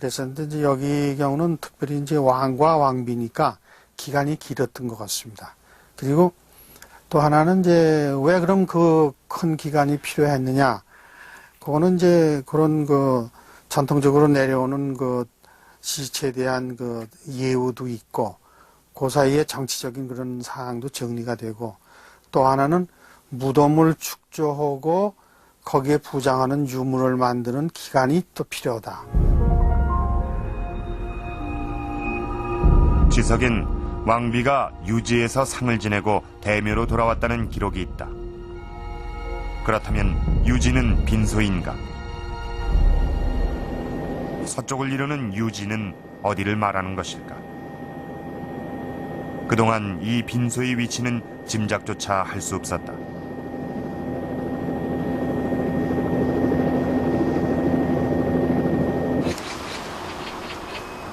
됐었는데 이제 여기 경우는 특별히 이제 왕과 왕비니까 기간이 길었던 것 같습니다. 그리고 또 하나는 이제 왜 그럼 그 큰 기간이 필요했느냐? 그거는 이제 그런 그 전통적으로 내려오는 그 시체에 대한 그 예우도 있고 그 사이에 정치적인 그런 사항도 정리가 되고 또 하나는 무덤을 축조하고 거기에 부장하는 유물을 만드는 기간이 또 필요하다. 지석엔 왕비가 유지에서 상을 지내고 대묘로 돌아왔다는 기록이 있다. 그렇다면 유지는 빈소인가? 서쪽을 이루는 유지는 어디를 말하는 것일까? 그동안 이 빈소의 위치는 짐작조차 할 수 없었다.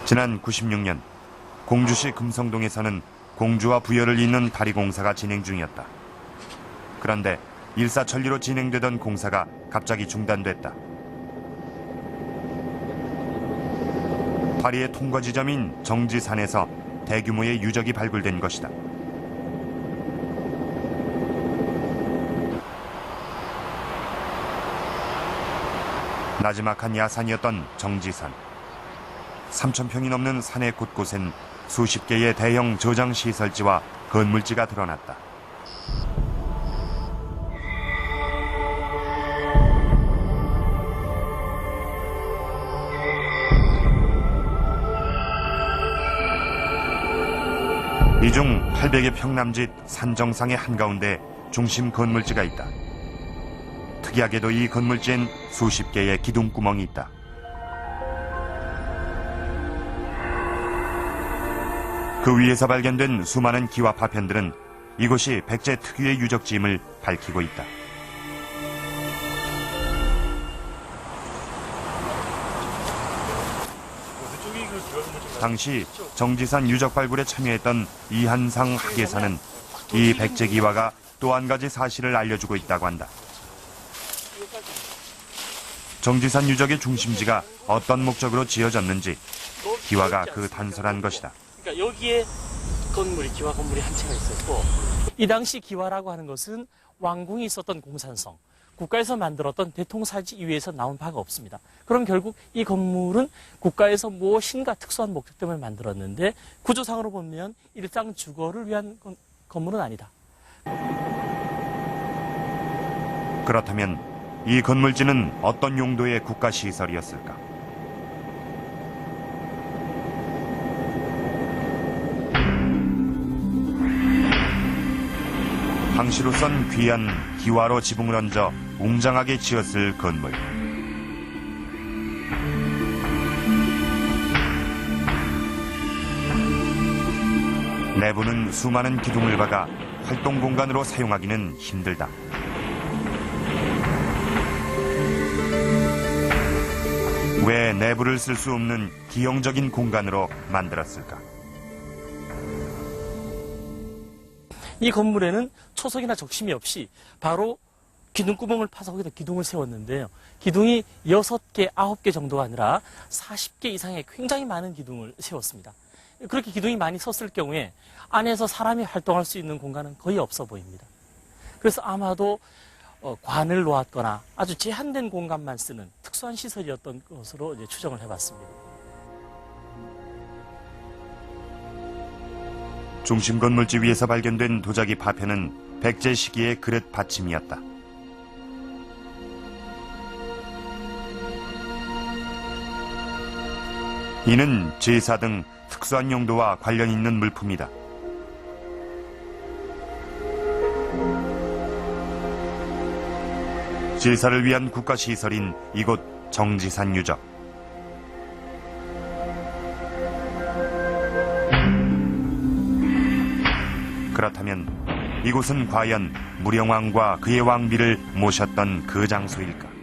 지난 96년 공주시 금성동에서는 공주와 부여를 잇는 다리공사가 진행 중이었다. 그런데 일사천리로 진행되던 공사가 갑자기 중단됐다. 다리의 통과 지점인 정지산에서 대규모의 유적이 발굴된 것이다. 나지막한 야산이었던 정지산. 3,000평이 넘는 산의 곳곳엔 수십 개의 대형 저장시설지와 건물지가 드러났다. 이 중 800여 평 남짓 산 정상의 한가운데 중심 건물지가 있다. 특이하게도 이 건물지엔 수십 개의 기둥구멍이 있다. 그 위에서 발견된 수많은 기와 파편들은 이곳이 백제 특유의 유적지임을 밝히고 있다. 당시 정지산 유적 발굴에 참여했던 이한상 학예사는 이 백제 기와가 또 한 가지 사실을 알려주고 있다고 한다. 정지산 유적의 중심지가 어떤 목적으로 지어졌는지 기와가 그 단서란 것이다. 그러니까 여기에 기와 건물이 한 채가 있었고 이 당시 기와라고 하는 것은 왕궁이 있었던 공산성, 국가에서 만들었던 대통사지 이외에서 나온 바가 없습니다. 그럼 결국 이 건물은 국가에서 무엇인가 특수한 목적 때문에 만들었는데 구조상으로 보면 일상 주거를 위한 건물은 아니다. 그렇다면 이 건물지는 어떤 용도의 국가시설이었을까? 황씨로선 귀한 기와로 지붕을 얹어 웅장하게 지었을 건물. 내부는 수많은 기둥을 박아 활동 공간으로 사용하기는 힘들다. 왜 내부를 쓸 수 없는 기형적인 공간으로 만들었을까? 이 건물에는 초석이나 적심이 없이 바로 기둥구멍을 파서 거기다 기둥을 세웠는데요. 기둥이 6개, 9개 정도가 아니라 40개 이상의 굉장히 많은 기둥을 세웠습니다. 그렇게 기둥이 많이 섰을 경우에 안에서 사람이 활동할 수 있는 공간은 거의 없어 보입니다. 그래서 아마도 관을 놓았거나 아주 제한된 공간만 쓰는 특수한 시설이었던 것으로 이제 추정을 해봤습니다. 중심 건물지 위에서 발견된 도자기 파편은 백제 시기의 그릇 받침이었다. 이는 제사 등 특수한 용도와 관련 있는 물품이다. 제사를 위한 국가시설인 이곳 정지산 유적. 그렇다면 이곳은 과연 무령왕과 그의 왕비를 모셨던 그 장소일까?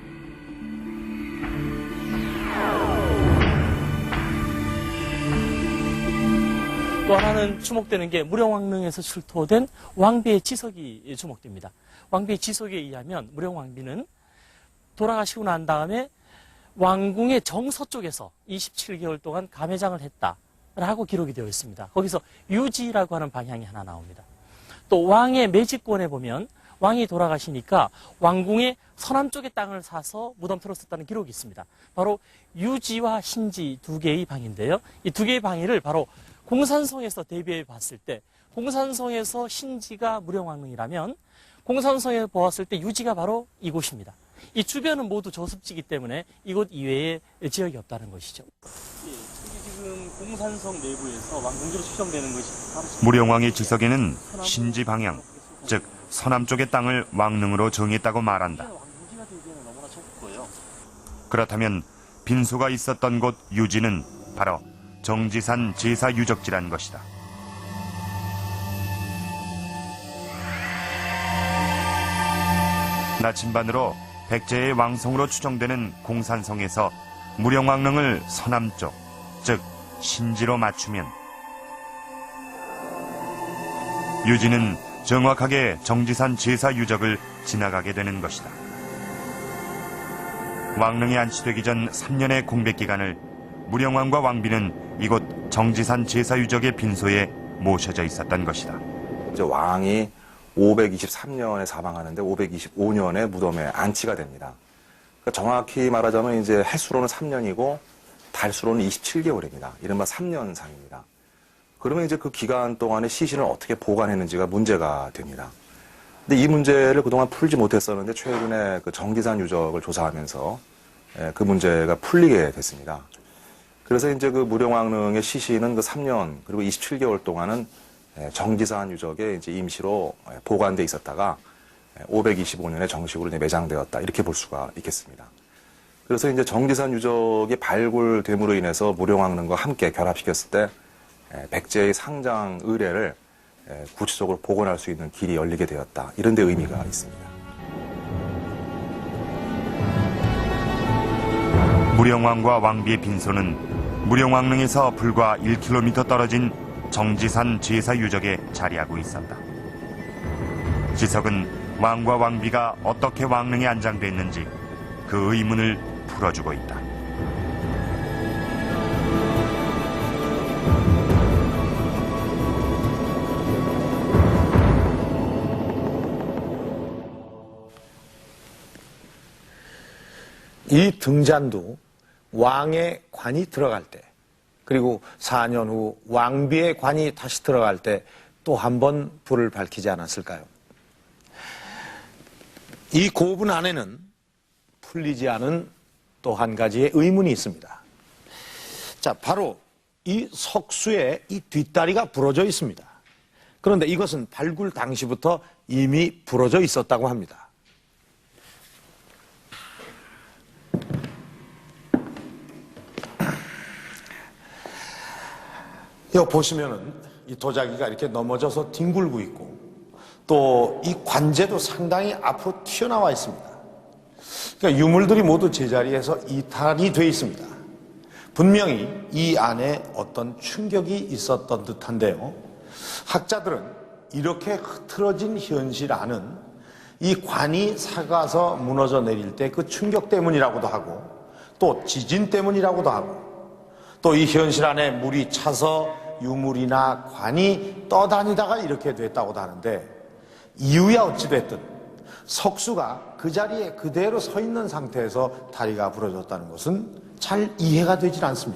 또 하나는 주목되는 게 무령왕릉에서 출토된 왕비의 지석이 주목됩니다. 왕비의 지석에 의하면 무령왕비는 돌아가시고 난 다음에 왕궁의 정서쪽에서 27개월 동안 감회장을 했다라고 기록이 되어 있습니다. 거기서 유지라고 하는 방향이 하나 나옵니다. 또 왕의 매직권에 보면 왕이 돌아가시니까 왕궁의 서남쪽의 땅을 사서 무덤터로 썼다는 기록이 있습니다. 바로 유지와 신지 두 개의 방인데요. 이 두 개의 방위를 바로 공산성에서 대비해 봤을 때 공산성에서 신지가 무령왕릉이라면 공산성에 보았을 때 유지가 바로 이곳입니다. 이 주변은 모두 저습지이기 때문에 이곳 이외에 지역이 없다는 것이죠. 지금 공산성 내부에서 왕궁지로 추정되는 것이 바로 무령왕의 지석에는 신지 방향, 즉 서남쪽의 땅을 왕릉으로 정했다고 말한다. 왕궁지가 되기에는 너무나 좁고요. 그렇다면 빈소가 있었던 곳 유지는 바로 정지산 제사 유적지란 것이다. 나침반으로 백제의 왕성으로 추정되는 공산성에서 무령왕릉을 서남쪽, 즉 신지로 맞추면 유지는 정확하게 정지산 제사 유적을 지나가게 되는 것이다. 왕릉이 안치되기 전 3년의 공백 기간을 무령왕과 왕비는 이곳 정지산 제사 유적의 빈소에 모셔져 있었던 것이다. 이제 왕이 523년에 사망하는데 525년에 무덤에 안치가 됩니다. 그러니까 정확히 말하자면 이제 해수로는 3년이고 달수로는 27개월입니다. 이른바 3년상입니다. 그러면 이제 그 기간 동안에 시신을 어떻게 보관했는지가 문제가 됩니다. 근데 이 문제를 그동안 풀지 못했었는데 최근에 그 정지산 유적을 조사하면서 그 문제가 풀리게 됐습니다. 그래서 이제 그 무령왕릉의 시신은 그 3년 그리고 27개월 동안은 정지산 유적에 이제 임시로 보관돼 있었다가 525년에 정식으로 이제 매장되었다 이렇게 볼 수가 있겠습니다. 그래서 이제 정지산 유적이 발굴됨으로 인해서 무령왕릉과 함께 결합시켰을 때 백제의 상장 의례를 구체적으로 복원할 수 있는 길이 열리게 되었다 이런 데 의미가 있습니다. 무령왕과 왕비의 빈소는 무령왕릉에서 불과 1km 떨어진 정지산 제사 유적에 자리하고 있었다. 지석은 왕과 왕비가 어떻게 왕릉에 안장됐는지 그 의문을 풀어주고 있다. 이 등잔도 왕의 관이 들어갈 때 그리고 4년 후 왕비의 관이 다시 들어갈 때 또 한 번 불을 밝히지 않았을까요? 이 고분 안에는 풀리지 않은 또 한 가지의 의문이 있습니다. 자, 바로 이 석수에 이 뒷다리가 부러져 있습니다. 그런데 이것은 발굴 당시부터 이미 부러져 있었다고 합니다. 여기 보시면은 이 도자기가 이렇게 넘어져서 뒹굴고 있고 또 이 관제도 상당히 앞으로 튀어나와 있습니다. 그러니까 유물들이 모두 제자리에서 이탈이 돼 있습니다. 분명히 이 안에 어떤 충격이 있었던 듯한데요. 학자들은 이렇게 흐트러진 현실 안은 이 관이 사가서 무너져 내릴 때 그 충격 때문이라고도 하고 또 지진 때문이라고도 하고 또 이 현실 안에 물이 차서 유물이나 관이 떠다니다가 이렇게 됐다고도 하는데 이유야 어찌됐든 석수가 그 자리에 그대로 서 있는 상태에서 다리가 부러졌다는 것은 잘 이해가 되질 않습니다.